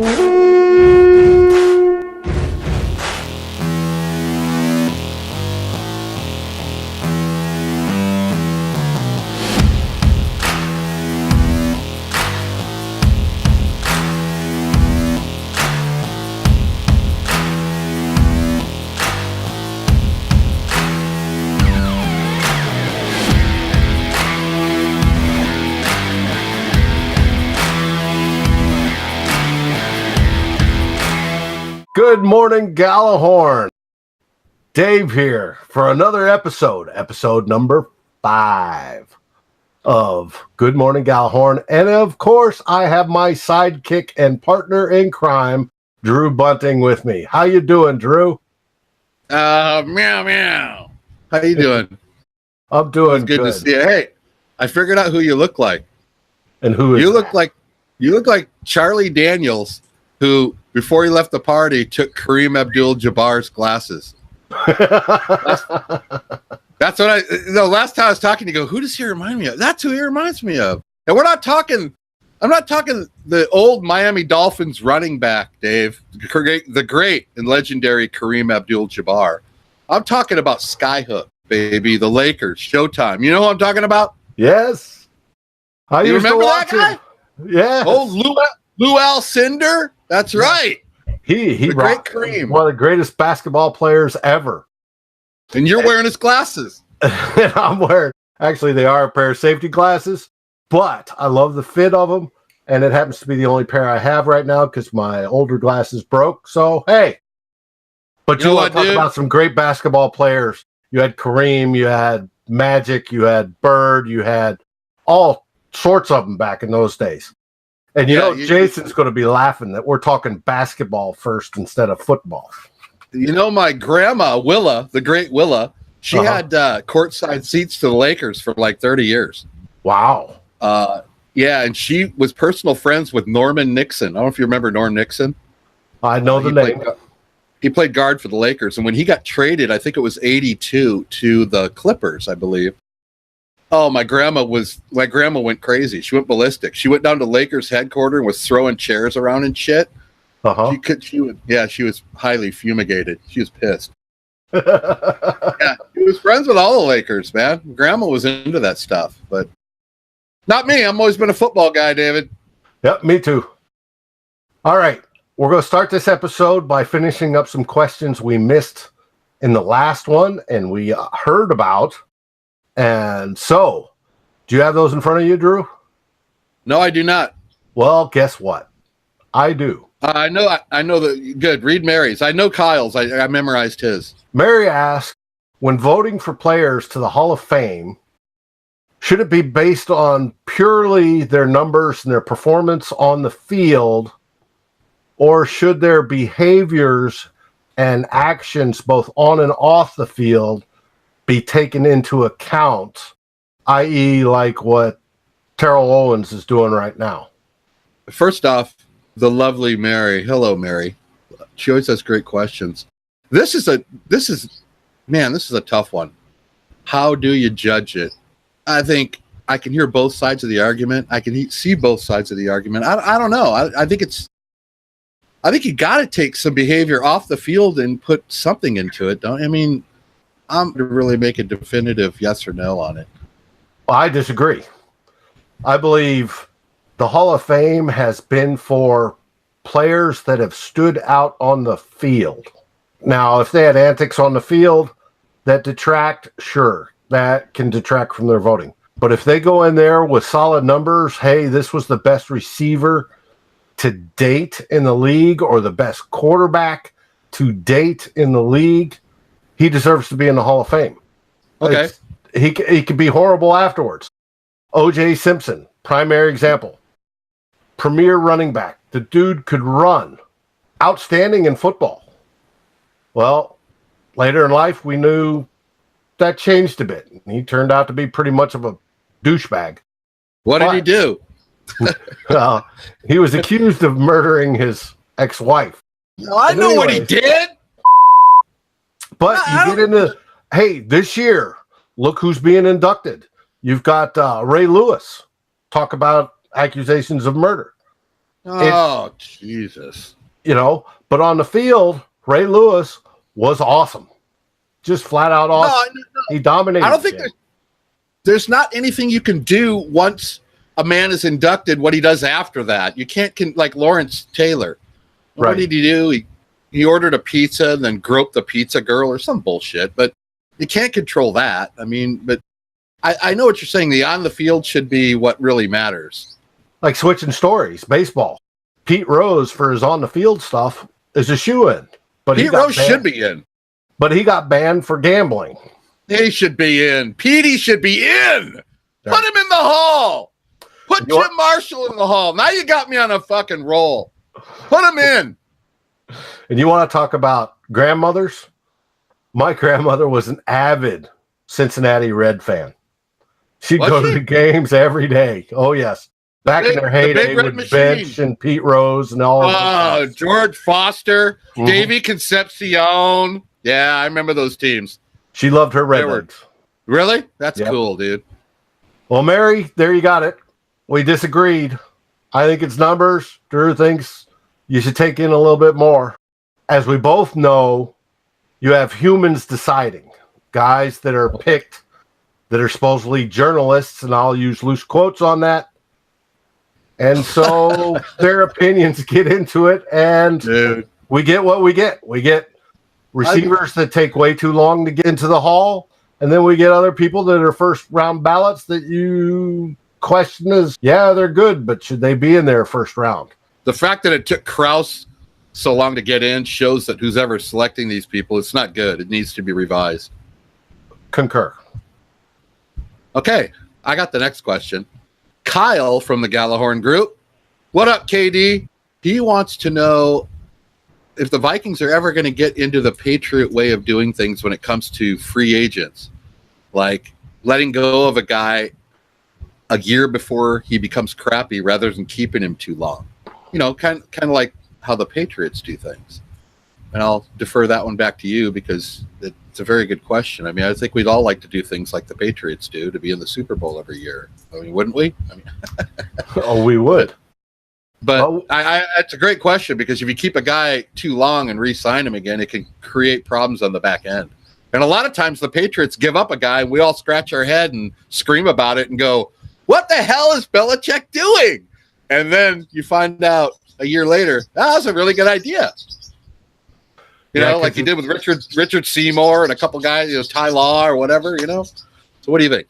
Good morning, Gjallarhorn. Dave here for another episode number 5 of Good Morning Gjallarhorn. And of course, I have my sidekick and partner in crime, Drew Bunting, with me. How you doing, Drew? Meow meow. How you doing? I'm doing good to see you. Hey, I figured out who you look like. And who is you? That? You look like Charlie Daniels, who before he left the party took Kareem Abdul-Jabbar's glasses. That's what last time I was talking, you go, who does he remind me of? That's who he reminds me of. And I'm not talking the old Miami Dolphins running back, Dave, the great and legendary Kareem Abdul-Jabbar. I'm talking about Skyhook, baby, the Lakers, Showtime. You know who I'm talking about? Yes. You remember that guy? Yes. Oh, Lou Alcindor? That's right. He great Kareem. One of the greatest basketball players ever. And you're wearing his glasses. And I'm wearing, actually, they are a pair of safety glasses, but I love the fit of them. And it happens to be the only pair I have right now because my older glasses broke. So, hey. But you want to talk about some great basketball players. You had Kareem, you had Magic, you had Bird, you had all sorts of them back in those days. And Jason's going to be laughing that we're talking basketball first instead of football. You know, my grandma, Willa, the great Willa, she had courtside seats to the Lakers for like 30 years. Wow. Yeah, and she was personal friends with Norman Nixon. I don't know if you remember Norm Nixon. I know the name. He played guard for the Lakers. And when he got traded, I think it was 82 to the Clippers, I believe. Oh, my grandma went crazy. She went ballistic. She went down to Lakers headquarters and was throwing chairs around and shit. She was highly fumigated. She was pissed. Yeah, she was friends with all the Lakers, man. Grandma was into that stuff, but not me. I've always been a football guy, David. Yep, me too. All right. We're going to start this episode by finishing up some questions we missed in the last one and we heard about. And so, do you have those in front of you, Drew? No, I do not. Well, guess what? I do. I know that. Good. Read Mary's. I know Kyle's. I memorized his. Mary asked, when voting for players to the Hall of Fame, should it be based on purely their numbers and their performance on the field, or should their behaviors and actions both on and off the field be taken into account, i.e. like what Terrell Owens is doing right now? First off, the lovely Mary. Hello, Mary. She always has great questions. This is a tough one. How do you judge it? I think I can hear both sides of the argument. I can see both sides of the argument. I don't know. I think you got to take some behavior off the field and put something into it. I'm to really make a definitive yes or no on it. Well, I disagree. I believe the Hall of Fame has been for players that have stood out on the field. Now, if they had antics on the field that detract, sure, that can detract from their voting. But if they go in there with solid numbers, hey, this was the best receiver to date in the league or the best quarterback to date in the league, he deserves to be in the Hall of Fame. Okay. He could be horrible afterwards. O.J. Simpson, primary example. Premier running back. The dude could run. Outstanding in football. Well, later in life, we knew that changed a bit. He turned out to be pretty much of a douchebag. What did he do? He was accused of murdering his ex-wife. No, I know what he did. But you get into, hey, this year, look who's being inducted. You've got Ray Lewis. Talk about accusations of murder. Oh, Jesus. You know, but on the field, Ray Lewis was awesome. Just flat out awesome. No, he dominated. I don't think there's not anything you can do once a man is inducted, what he does after that. You can't, like Lawrence Taylor. What did he do? He ordered a pizza and then groped the pizza girl or some bullshit, but you can't control that. I mean, but I know what you're saying. The on the field should be what really matters. Like switching stories, baseball. Pete Rose, for his on the field stuff, is a shoo-in. But Pete Rose should be in. But he got banned for gambling. He should be in. Petey should be in. Yeah. Put him in the hall. Put Jim Marshall in the hall. Now you got me on a fucking roll. Put him in. And you want to talk about grandmothers? My grandmother was an avid Cincinnati Red fan. She'd go to the games every day. Oh, yes. Back in their heyday with Bench and Pete Rose and all of them. George Foster, Davey Concepcion. Yeah, I remember those teams. She loved her Redlegs. Really? That's cool, dude. Well, Mary, there you got it. We disagreed. I think it's numbers. Drew thinks you should take in a little bit more. As we both know, you have humans deciding. Guys that are picked that are supposedly journalists, and I'll use loose quotes on that. And so their opinions get into it, and we get what we get. We get receivers that take way too long to get into the hall, and then we get other people that are first-round ballots that you question as, yeah, they're good, but should they be in there first round? The fact that it took Krause so long to get in shows that who's ever selecting these people, it's not good. It needs to be revised. Concur. Okay, I got the next question. Kyle from the Gjallarhorn group. What up, KD? He wants to know if the Vikings are ever going to get into the Patriot way of doing things when it comes to free agents, like letting go of a guy a year before he becomes crappy rather than keeping him too long. You know, kind of like how the Patriots do things. And I'll defer that one back to you because it's a very good question. I mean, I think we'd all like to do things like the Patriots do, to be in the Super Bowl every year. I mean, wouldn't we? I mean, oh, we would. But it's a great question because if you keep a guy too long and re-sign him again, it can create problems on the back end. And a lot of times the Patriots give up a guy and we all scratch our head and scream about it and go, what the hell is Belichick doing? And then you find out a year later, that was a really good idea. You know, like he did with Richard Seymour and a couple guys, you know, Ty Law or whatever, you know. So what do you think?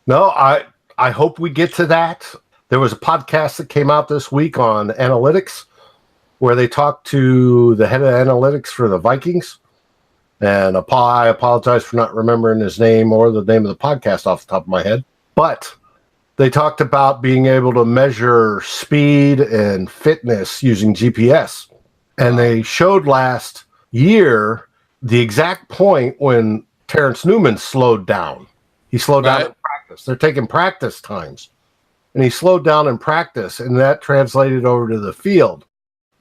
No, I hope we get to that. There was a podcast that came out this week on analytics where they talked to the head of analytics for the Vikings. And I apologize for not remembering his name or the name of the podcast off the top of my head. But they talked about being able to measure speed and fitness using GPS. And they showed last year the exact point when Terrence Newman slowed down. He slowed down in practice. They're taking practice times. And he slowed down in practice, and that translated over to the field.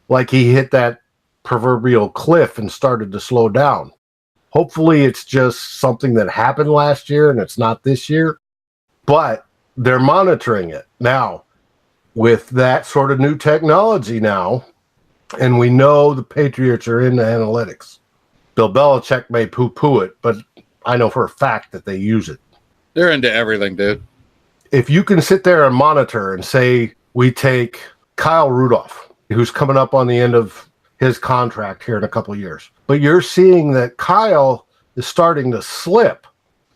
Like he hit that proverbial cliff and started to slow down. Hopefully it's just something that happened last year and it's not this year. But they're monitoring it. Now, with that sort of new technology now, and we know the Patriots are into analytics. Bill Belichick may poo-poo it, but I know for a fact that they use it. They're into everything, dude. If you can sit there and monitor and say, we take Kyle Rudolph, who's coming up on the end of his contract here in a couple of years, but you're seeing that Kyle is starting to slip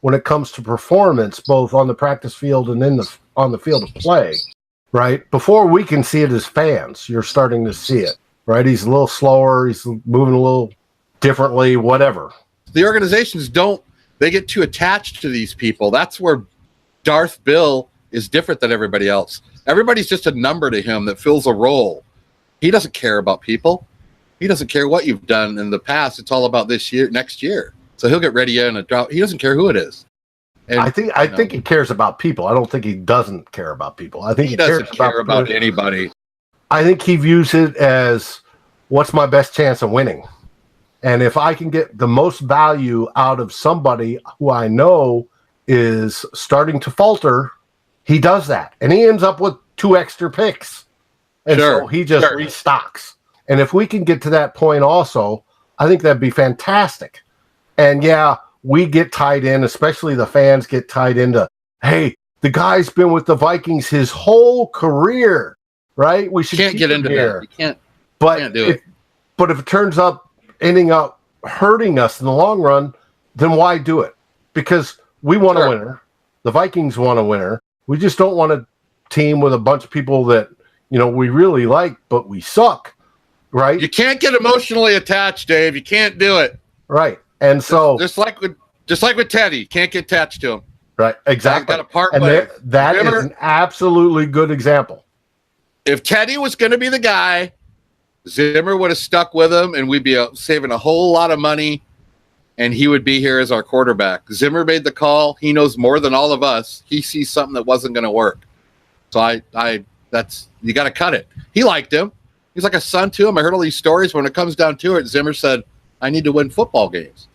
when it comes to performance, both on the practice field and on the field of play, right? Before we can see it as fans, you're starting to see it. Right, he's a little slower. He's moving a little differently. Whatever. The organizations they get too attached to these people. That's where Darth Bill is different than everybody else. Everybody's just a number to him that fills a role. He doesn't care about people. He doesn't care what you've done in the past. It's all about this year, next year. So he'll get ready in a drought. He doesn't care who it is. And, I think he cares about people. I don't think he doesn't care about people. I think he doesn't care about anybody. I think he views it as, what's my best chance of winning? And if I can get the most value out of somebody who I know is starting to falter, he does that. And he ends up with 2 extra picks. And so he just restocks. And if we can get to that point also, I think that'd be fantastic. And yeah, we get tied in, especially the fans get tied into, hey, the guy's been with the Vikings his whole career, right? We should can't get into here. that. You can't. But can't do it. But if it turns up ending up hurting us in the long run, then why do it? Because we want a winner. The Vikings want a winner. We just don't want a team with a bunch of people that, you know, we really like, but we suck, right? You can't get emotionally attached, Dave. You can't do it. Right. And so just like with Teddy, you can't get attached to him. Right, exactly. Got a part and that is an absolutely good example. If Teddy was going to be the guy, Zimmer would have stuck with him, and we'd be saving a whole lot of money, and he would be here as our quarterback. Zimmer made the call. He knows more than all of us. He sees something that wasn't going to work. So that's you got to cut it. He liked him. He's like a son to him. I heard all these stories. When it comes down to it, Zimmer said, "I need to win football games."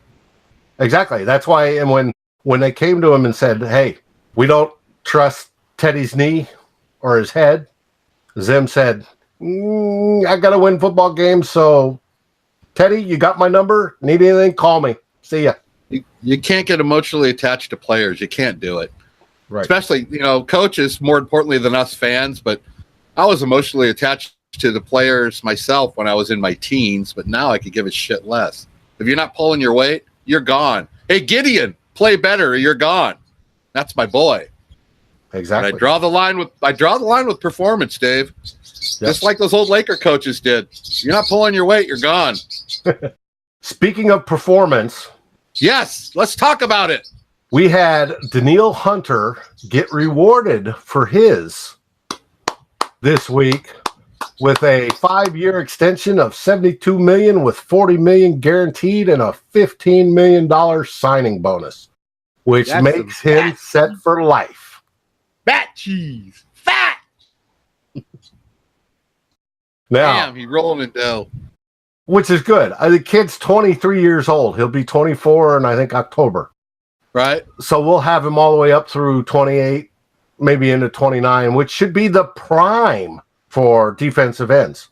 Exactly. That's why. And when they came to him and said, "Hey, we don't trust Teddy's knee or his head," Zim said, "I got to win football games. So, Teddy, you got my number. Need anything? Call me. See ya." You can't get emotionally attached to players. You can't do it. Right. Especially, coaches more importantly than us fans. But I was emotionally attached to the players myself when I was in my teens. But now I could give a shit less. If you're not pulling your weight, you're gone. Hey, Gideon, play better or you're gone. That's my boy. Exactly. But I draw the line with performance, Dave. Yes. Just like those old Laker coaches did. You're not pulling your weight, you're gone. Speaking of performance. Yes, let's talk about it. We had Danielle Hunter get rewarded for his this week with a 5-year extension of $72 million with $40 million guaranteed and a $15 million signing bonus, which makes him set for life. Fat cheese. Fat. Now, damn, he's rolling in dough. Which is good. The kid's 23 years old. He'll be 24 in, I think, October. Right. So we'll have him all the way up through 28, maybe into 29, which should be the prime for defensive ends.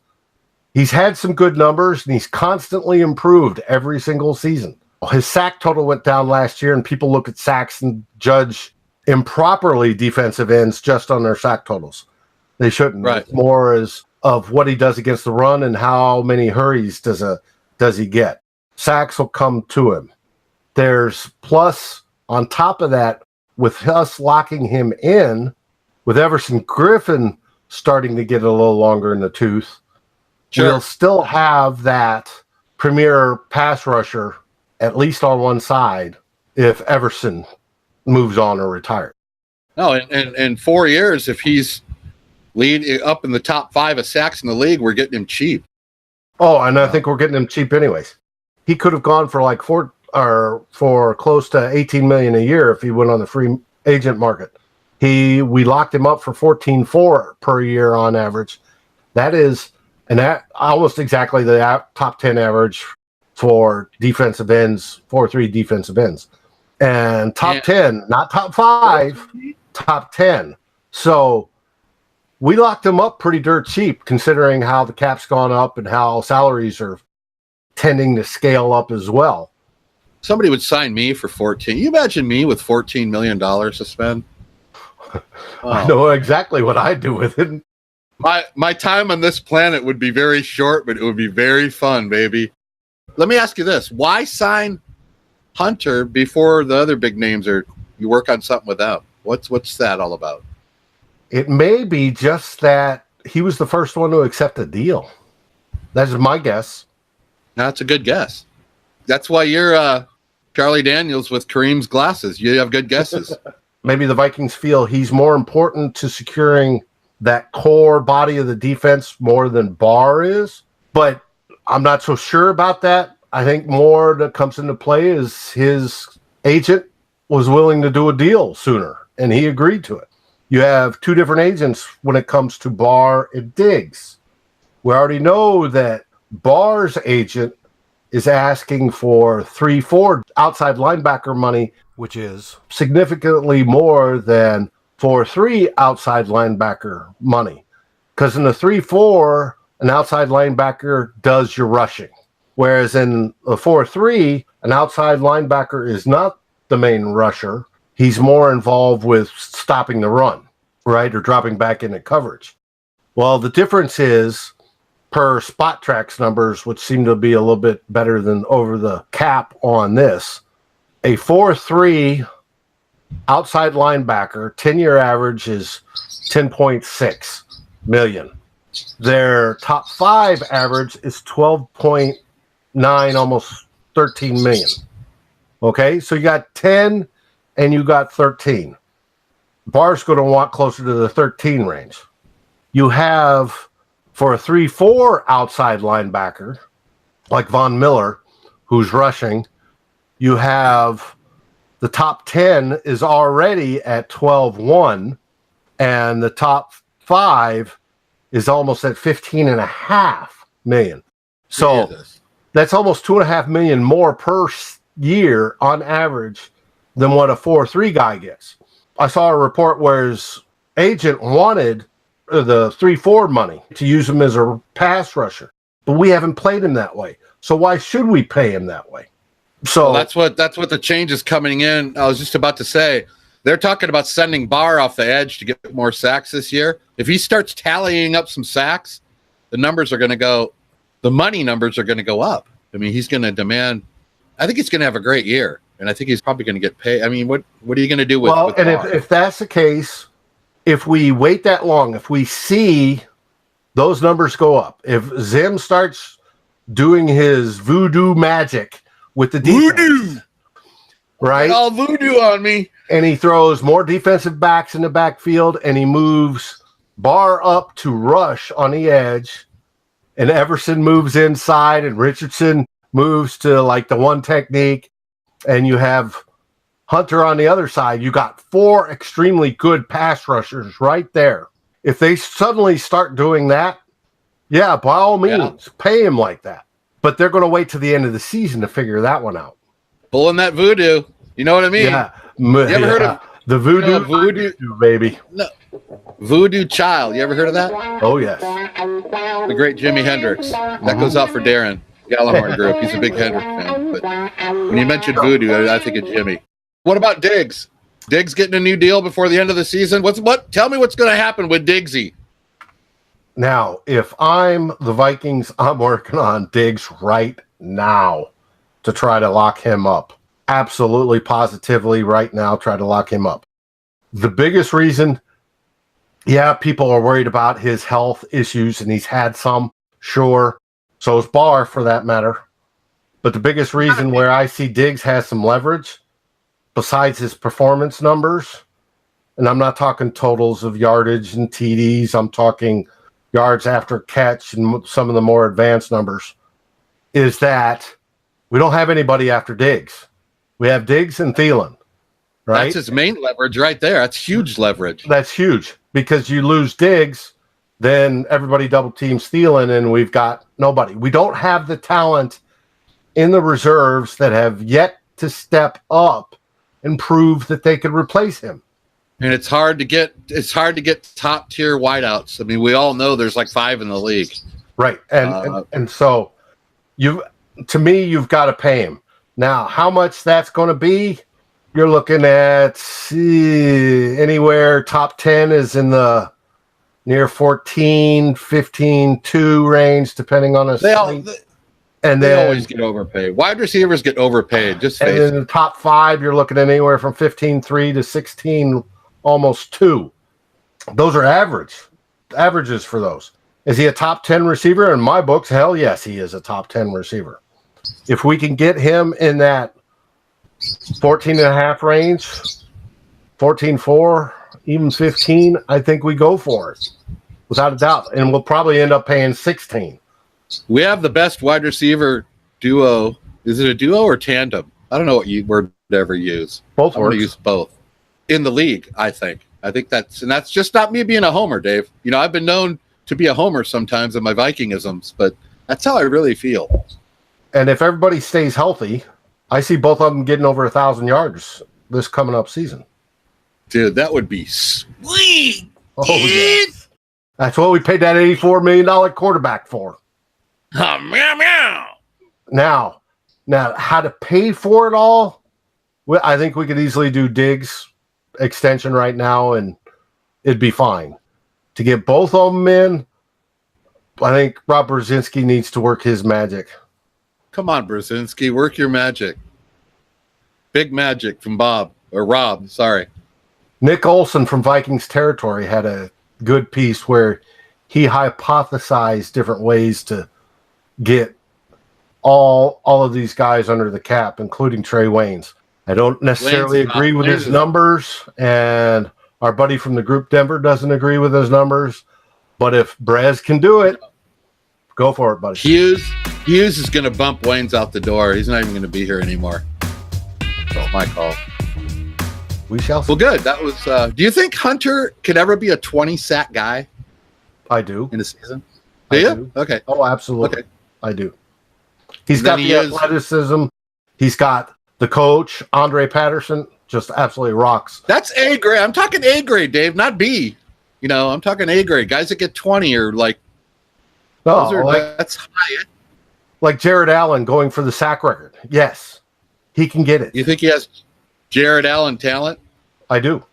He's had some good numbers, and he's constantly improved every single season. His sack total went down last year, and people look at sacks and judge improperly defensive ends just on their sack totals. They shouldn't. Right. It's more as of what he does against the run and how many hurries does he get. Sacks will come to him. There's plus on top of that, with us locking him in, with Everson Griffin starting to get a little longer in the tooth, we'll still have that premier pass rusher at least on one side if Everson moves on or retires. No, in 4 years, if he's lead up in the top 5 of sacks in the league, we're getting him cheap. Oh, and I think we're getting him cheap anyways. He could have gone for like for close to $18 million a year if he went on the free agent market. We locked him up for $14.4 per year on average. That is almost exactly the top 10 average for defensive ends, 4-3 defensive ends. And top 10, not top 5, top 10. So we locked him up pretty dirt cheap considering how the cap's gone up and how salaries are tending to scale up as well. Somebody would sign me for 14. You imagine me with $14 million to spend? Oh. I know exactly what I'd do with it. My time on this planet would be very short, but it would be very fun, baby. Let me ask you this. Why sign Hunter before the other big names you work on something with them? What's that all about? It may be just that he was the first one to accept a deal. That's my guess. That's a good guess. That's why you're Charlie Daniels with Kareem's glasses. You have good guesses. Maybe the Vikings feel he's more important to securing that core body of the defense more than Barr is. But I'm not so sure about that. I think more that comes into play is his agent was willing to do a deal sooner, and he agreed to it. You have two different agents when it comes to Barr and Diggs. We already know that Barr's agent is asking for 3-4 outside linebacker money, which is significantly more than 4-3 outside linebacker money. Because in the 3-4, an outside linebacker does your rushing. Whereas in the 4-3, an outside linebacker is not the main rusher. He's more involved with stopping the run, right? Or dropping back into coverage. Well, the difference is per spot tracks numbers, which seem to be a little bit better than over the cap on this. A 4-3 outside linebacker, 10-year average is 10.6 million. Their top 5 average is 12.9, almost 13 million. Okay, so you got 10 and you got 13. Barr's going to want closer to the 13 range. You have, for a 3-4 outside linebacker, like Von Miller, who's rushing, you have the top 10 is already at 12.1, and the top 5 is almost at 15.5 million. So that's almost 2.5 million more per year on average than what a 4-3 guy gets. I saw a report where his agent wanted the 3-4 money to use him as a pass rusher, but we haven't played him that way. So why should we pay him that way? So that's what the change is coming in. I was just about to say, they're talking about sending Barr off the edge to get more sacks this year. If he starts tallying up some sacks, the numbers are going to go, the money numbers are going to go up. I mean, he's going to demand, I think he's going to have a great year, and I think he's probably going to get paid. I mean, what are you going to do with Well, with and Barr? if that's the case, if we wait that long, if we see those numbers go up, if Zim starts doing his voodoo magic with the defense, Voodoo! right? All voodoo on me. And he throws more defensive backs in the backfield, and he moves Barr up to rush on the edge, and Everson moves inside, and Richardson moves to like the one technique, and you have Hunter on the other side. You got 4 extremely good pass rushers right there. If they suddenly start doing that, yeah, by all means, pay him like that. But they're going to wait to the end of the season to figure that one out. Pulling that voodoo. You know what I mean? Yeah. You ever heard of the voodoo? You know, voodoo, baby. No, Voodoo Child. You ever heard of that? Oh, yes. The great Jimi Hendrix. That goes out for Darren Gjallarhorn group. He's a big Hendrix fan. But when you mentioned voodoo, I think of Jimmy. What about Diggs? Diggs getting a new deal before the end of the season? Tell me what's going to happen with Diggsy. Now, if I'm the Vikings, I'm working on Diggs right now to try to lock him up. Absolutely, positively, right now, try to lock him up. The biggest reason, yeah, people are worried about his health issues, and he's had some, sure. So is Barr, for that matter. But the biggest reason where I see Diggs has some leverage, besides his performance numbers, and I'm not talking totals of yardage and TDs, I'm talking yards after catch and some of the more advanced numbers, is that we don't have anybody after Diggs. We have Diggs and Thielen, right? That's his main leverage right there. That's huge leverage. That's huge, because you lose Diggs, then everybody double teams Thielen, and we've got nobody. We don't have the talent in the reserves that have yet to step up and prove that they could replace him. And it's hard to get top tier wideouts. I mean, we all know there's like 5 in the league. Right. And so you've got to pay him. Now, how much that's going to be, you're looking at anywhere top 10 is in the near 14, 15, 2 range, depending on They always get overpaid. Wide receivers get overpaid. Just face it. And in the top 5, you're looking at anywhere from 15.3 to 16, almost 2. Those are averages for those. Is he a top 10 receiver? In my books, hell yes, he is a top 10 receiver. If we can get him in that 14.5 range, 14.4, even 15, I think we go for it, without a doubt. And we'll probably end up paying 16. We have the best wide receiver duo. Is it a duo or tandem? I don't know what word to ever use. Both I want to use both in the league. I think that's just not me being a homer, Dave. You know, I've been known to be a homer sometimes in my Vikingisms, but that's how I really feel. And if everybody stays healthy, I see both of them getting over 1,000 yards this coming up season. Dude, that would be sweet. Oh, yes. That's what we paid that $84 million quarterback for. Meow, meow. Now, how to pay for it all? Well, I think we could easily do Diggs extension right now, and it'd be fine. To get both of them in, I think Rob Brzezinski needs to work his magic. Come on, Brzezinski, work your magic. Big magic from Rob, sorry. Nick Olson from Vikings Territory had a good piece where he hypothesized different ways to get all of these guys under the cap, including Trey Waynes. I don't necessarily agree with his numbers, and our buddy from the group Denver doesn't agree with his numbers. But if Brez can do it, go for it, buddy. Hughes is going to bump Waynes out the door. He's not even going to be here anymore. That's my call. We shall see. Well, good. That was. Do you think Hunter could ever be a 20-sack guy? I do. In a season? Do you? Okay. Oh, absolutely. Okay. I do. He's got the athleticism. He's got the coach, Andre Patterson, just absolutely rocks. That's A grade. I'm talking A grade, Dave, not B. I'm talking A grade. Guys that get 20 are like, that's high. Like Jared Allen going for the sack record. Yes, he can get it. You think he has Jared Allen talent? I do.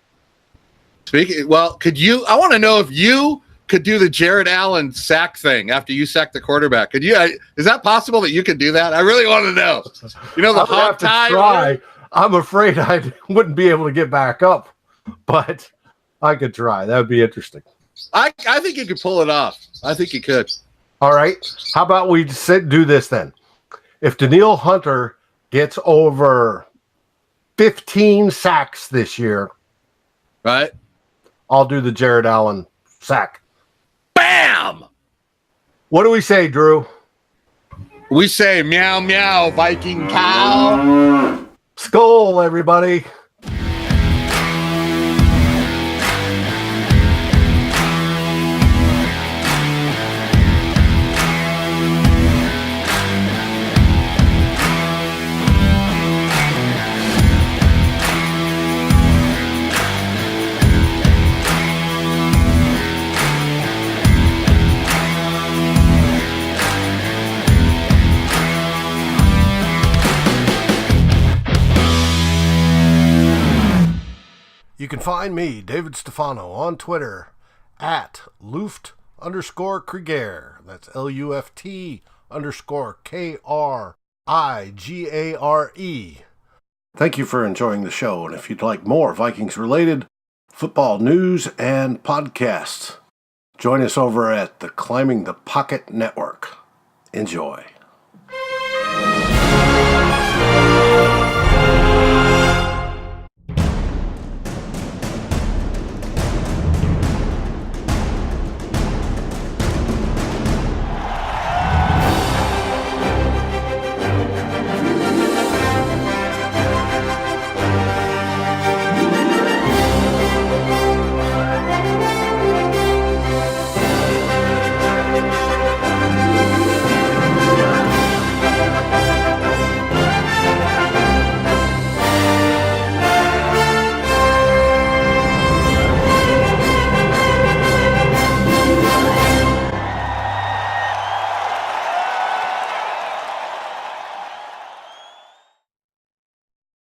I want to know if you could do the Jared Allen sack thing after you sack the quarterback. Could you? Is that possible that you could do that? I really want to know. The hog tie. Try. I'm afraid I wouldn't be able to get back up, but I could try. That would be interesting. I think you could pull it off. I think you could. All right. How about we do this then? If Danielle Hunter gets over 15 sacks this year, right? I'll do the Jared Allen sack. Bam! What do we say, Drew? We say meow, meow, Viking cow. Skol, everybody. You can find me, David Stefano, on Twitter at Luft_Krieger. That's LUFT_KRIGARE. Thank you for enjoying the show, and if you'd like more Vikings-related football news and podcasts, join us over at the Climbing the Pocket Network. Enjoy.